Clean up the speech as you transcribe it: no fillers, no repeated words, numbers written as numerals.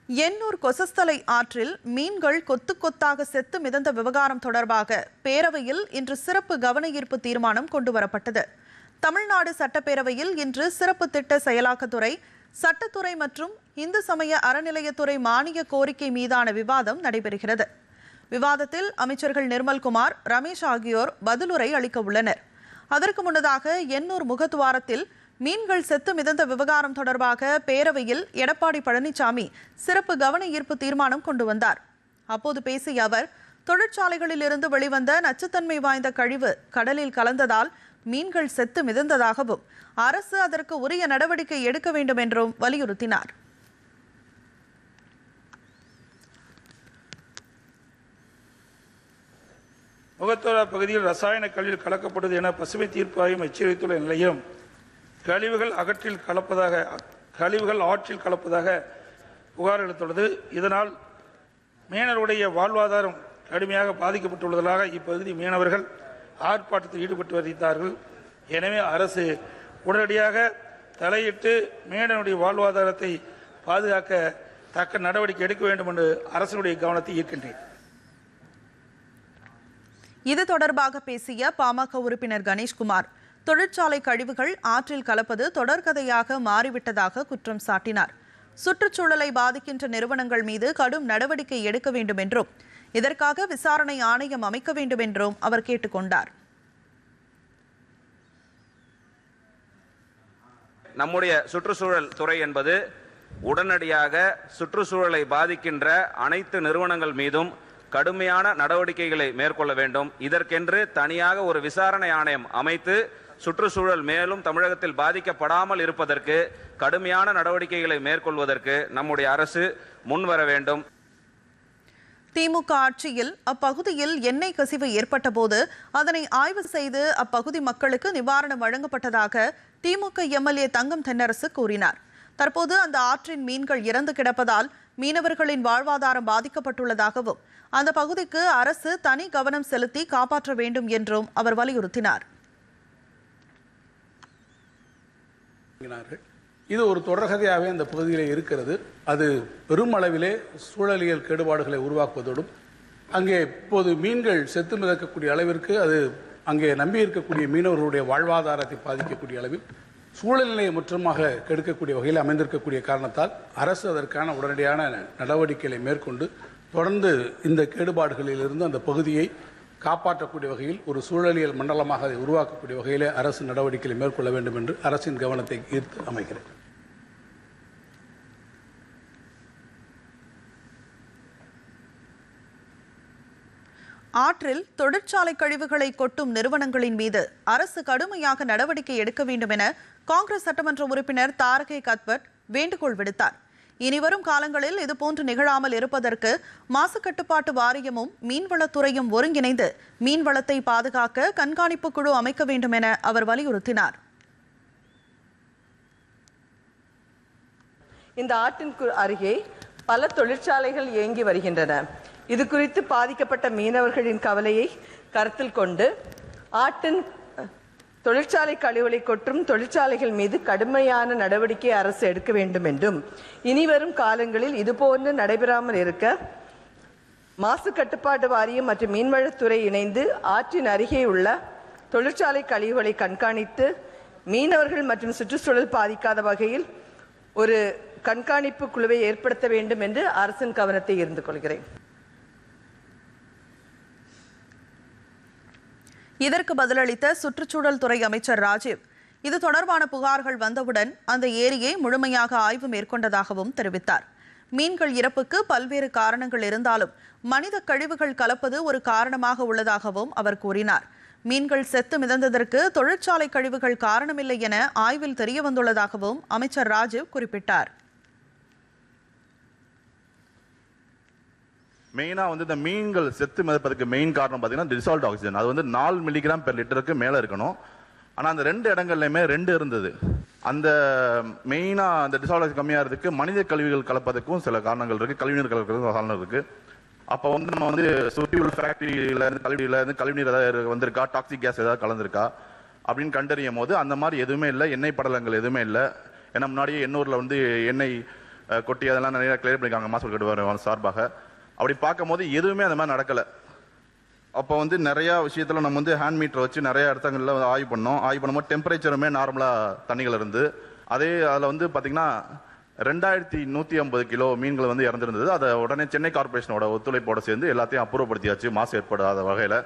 எண்ணூர் கொசஸ்தலை ஆற்றில் மீன்கள் கொத்து கொத்தாக செத்து மிதந்த விவகாரம் தொடர்பாக பேரவையில் இன்று சிறப்பு கவன ஈர்ப்பு தீர்மானம் கொண்டுவரப்பட்டது. தமிழ்நாடு சட்டப்பேரவையில் இன்று சிறப்பு திட்ட செயலாக்கத்துறை, சட்டத்துறை மற்றும் இந்து சமய அறநிலையத்துறை மானிய கோரிக்கை மீதான விவாதம் நடைபெறுகிறது. விவாதத்தில் அமைச்சர்கள் நிர்மல்குமார், ரமேஷ் ஆகியோர் பதிலுரை அளிக்க உள்ளனர். அதற்கு முன்னதாக எண்ணூர் முகத்துவாரத்தில் மீன்கள் செத்து மிதந்த விவகாரம் தொடர்பாக பேரவையில் எடப்பாடி பழனிசாமி சிறப்பு கவன ஈர்ப்பு தீர்மானம் கொண்டு வந்தார். அப்போது பேசிய அவர், தொழிற்சாலைகளில் இருந்து வெளிவந்த நச்சுத்தன்மை வாய்ந்த கழிவு கடலில் கலந்ததால் மீன்கள் செத்து மிதந்ததாகவும் அரசு அதற்கு உரிய நடவடிக்கை எடுக்க வேண்டும் என்றும் வலியுறுத்தினார். முகத்துவார பகுதியில் ரசாயன கழிவு கலக்கப்பட்டது என பசுமை தீர்ப்பு ஆய்வு எச்சரித்துள்ள நிலையும் கழிவுகள் ஆற்றில் கலப்பதாக புகார் அளித்துள்ளது. இதனால் மீனவருடைய வாழ்வாதாரம் கடுமையாக பாதிக்கப்பட்டுள்ளதாக இப்பகுதி மீனவர்கள் ஆர்ப்பாட்டத்தில் ஈடுபட்டு வருகிறார்கள். எனவே அரசு உடனடியாக தலையிட்டு மீனவருடைய வாழ்வாதாரத்தை பாதுகாக்க தக்க நடவடிக்கை எடுக்க வேண்டும் என்று அரசினுடைய கவனத்தை ஈர்க்கின்றேன். இது தொடர்பாக பேசிய பாமக உறுப்பினர் கணேஷ்குமார், தொழிற்சாலை கழிவுகள் ஆற்றில் கலப்பது தொடர்கதையாக மாறிவிட்டதாக குற்றம் சாட்டினார். சுற்றுச்சூழலை பாதிக்கின்ற நிறுவனங்கள் மீது கடும் நடவடிக்கை எடுக்க வேண்டும் என்றும் இதற்காக விசாரணை ஆணையம் அமைக்க வேண்டும் என்றும் அவர் கேட்டுக்கொண்டார். நம்முடைய சுற்றுச்சூழல் துறை என்பது உடனடியாக சுற்றுச்சூழலை பாதிக்கின்ற அனைத்து நிறுவனங்கள் மீதும் கடுமையான நடவடிக்கைகளை மேற்கொள்ள வேண்டும். இதற்கென்று தனியாக ஒரு விசாரணை ஆணையம் அமைத்து சுற்றுச்சூழல் மேலும் தமிழகத்தில் பாதிக்கப்படாமல் இருப்பதற்கு கடுமையான நடவடிக்கைகளை மேற்கொள்வதற்கு நம்முடைய அரசு முன்வர வேண்டும். திமுக ஆட்சியில் அப்பகுதியில் எண்ணெய் கசிவு ஏற்பட்ட போது அதனை ஆய்வு செய்து அப்பகுதி மக்களுக்கு நிவாரணம் வழங்கப்பட்டதாக திமுக எம்எல்ஏ தங்கம் தென்னரசு கூறினார். தற்போது அந்த ஆற்றின் மீன்கள் இறந்து கிடப்பதால் மீனவர்களின் வாழ்வாதாரம் பாதிக்கப்பட்டுள்ளதாகவும் அந்த பகுதிக்கு அரசு தனி கவனம் செலுத்தி காப்பாற்ற வேண்டும் என்றும் அவர் வலியுறுத்தினார். இது ஒரு தொடர்கதையாகவே அந்த பகுதியில் இருக்கிறது. அது பெருமளவிலே சூழலியல் கேடுபாடுகளை உருவாக்குவதோடும் அங்கே இப்போது மீன்கள் செத்து மிதக்கக்கூடிய அளவிற்கு அது அங்கே நம்பி இருக்கக்கூடிய மீனவர்களுடைய வாழ்வாதாரத்தை பாதிக்கக்கூடிய அளவில் சூழல்நிலையை முற்றமாக கெடுக்கக்கூடிய வகையில் அமைந்திருக்கக்கூடிய காரணத்தால் அரசு அதற்கான உடனடியான நடவடிக்கைகளை மேற்கொண்டு தொடர்ந்து இந்த கேடுபாடுகளிலிருந்து அந்த பகுதியை காப்பாற்றக்கூடிய வகையில் ஒரு சூழலியல் மண்டலமாக அதை உருவாக்கக்கூடிய வகையில் அரசு நடவடிக்கைகளை மேற்கொள்ள வேண்டும் என்று அரசின் கவனத்தை ஈர்த்து அமைக்கிறேன். ஆற்றில் தொழிற்சாலை கழிவுகளை கொட்டும் நிறுவனங்களின் மீது அரசு கடுமையாக நடவடிக்கை எடுக்க வேண்டும் என காங்கிரஸ் சட்டமன்ற உறுப்பினர் தாரகே கத்வட் வேண்டுகோள் விடுத்தார். இனிவரும் காலங்களில் இதுபோன்று நிகழாமல் இருப்பதற்கு மாசு கட்டுப்பாட்டு வாரியமும் மீன்வளத்துறையும் ஒருங்கிணைந்து மீன்வளத்தை பாதுகாக்க கண்காணிப்பு குழு அமைக்க வேண்டும் என அவர் வலியுறுத்தினார். இந்த ஆற்றின் அருகே பல தொழிற்சாலைகள் இயங்கி வருகின்றன. இது குறித்து பாதிக்கப்பட்ட மீனவர்களின் கவலையை கருத்தில் கொண்டு ஆற்றின் தொழிற்சாலை கழிவுகளை கொட்டும் தொழிற்சாலைகள் மீது கடுமையான நடவடிக்கை அரசு எடுக்க வேண்டும் என்றும் இனிவரும் காலங்களில் இதுபோன்று நடைபெறாமல் இருக்க மாசு கட்டுப்பாட்டு வாரியம் மற்றும் மீன்வளத்துறை இணைந்து ஆற்றின் அருகே உள்ள தொழிற்சாலை கழிவுகளை கண்காணித்து மீனவர்கள் மற்றும் சுற்றுச்சூழல் பாதிக்காத வகையில் ஒரு கண்காணிப்பு குழுவை ஏற்படுத்த வேண்டும் என்று அரசின் கவனத்தை ஈர்த்து கொள்கிறேன். இதற்கு பதிலளித்த சுற்றுச்சூழல் துறை அமைச்சர் ராஜீவ், இது தொடர்பான புகார்கள் வந்தவுடன் அந்த ஏரியை முழுமையாக ஆய்வு மேற்கொண்டதாகவும் தெரிவித்தார். மீன்கள் இறப்புக்கு பல்வேறு காரணங்கள் இருந்தாலும் மனித கழிவுகள் கலப்பது ஒரு காரணமாக உள்ளதாகவும் அவர் கூறினார். மீன்கள் செத்து மிதந்ததற்கு தொழிற்சாலை கழிவுகள் காரணமில்லை என ஆய்வில் தெரியவந்துள்ளதாகவும் அமைச்சர் ராஜீவ் குறிப்பிட்டார். மெயினாக இந்த மீன்கள் செத்து மிதப்பதற்கு மெயின் காரணம் பார்த்தீங்கன்னா டிசால்ட் ஆக்சிஜன். அது 4 மில்லிகிராம் பெர் லிட்டருக்கு மேலே இருக்கணும். ஆனால் அந்த 2 இடங்கள்லையுமே 2 இருந்தது. அந்த மெயினாக அந்த டிசால்ட் ஆக்சிஜன் கம்மியாக இருக்கிறதுக்கு மனித கழிவுகள் கலப்பதற்கும் சில காரணங்கள் இருக்குது, கழிவுநீர் கலக்கிறதுக்கும் காரணம் இருக்குது. அப்போ நம்ம சுற்றி உள்ள ஃபேக்டரியிலேருந்து கழிவுநீர் ஏதாவது வந்திருக்கா, டாக்ஸிக் கேஸ் ஏதாவது கலந்துருக்கா அப்படின்னு கண்டறியும் போது அந்த மாதிரி எதுவுமே இல்லை, எண்ணெய் படலங்கள் எதுவுமே இல்லை. ஏன்னா முன்னாடியே எண்ணூரில் எண்ணெய் கொட்டி அதெல்லாம் நிறைய கிளியர் பண்ணியிருக்காங்க மாசுபாடு கட்டுப்பாடு சார்பாக. அப்படி பார்க்கும்போது எதுவுமே அந்த மாதிரி நடக்கலை. அப்போ வந்து நிறையா விஷயத்தில் நம்ம வந்து ஹேண்ட் மீட்டர் வச்சு நிறைய இடத்துங்களில் வந்து ஆய்வு பண்ணும்போது டெம்பரேச்சருமே நார்மலாக தண்ணிகள் இருந்து அதே அதில் வந்து பார்த்திங்கன்னா 2150 கிலோ மீன்கள் வந்து இறந்துருந்தது. அதை உடனே சென்னை கார்பரேஷனோட ஒத்துழைப்போடு சேர்ந்து எல்லாத்தையும் அப்புறப்படுத்தியாச்சு மாசு ஏற்படாத வகையில்.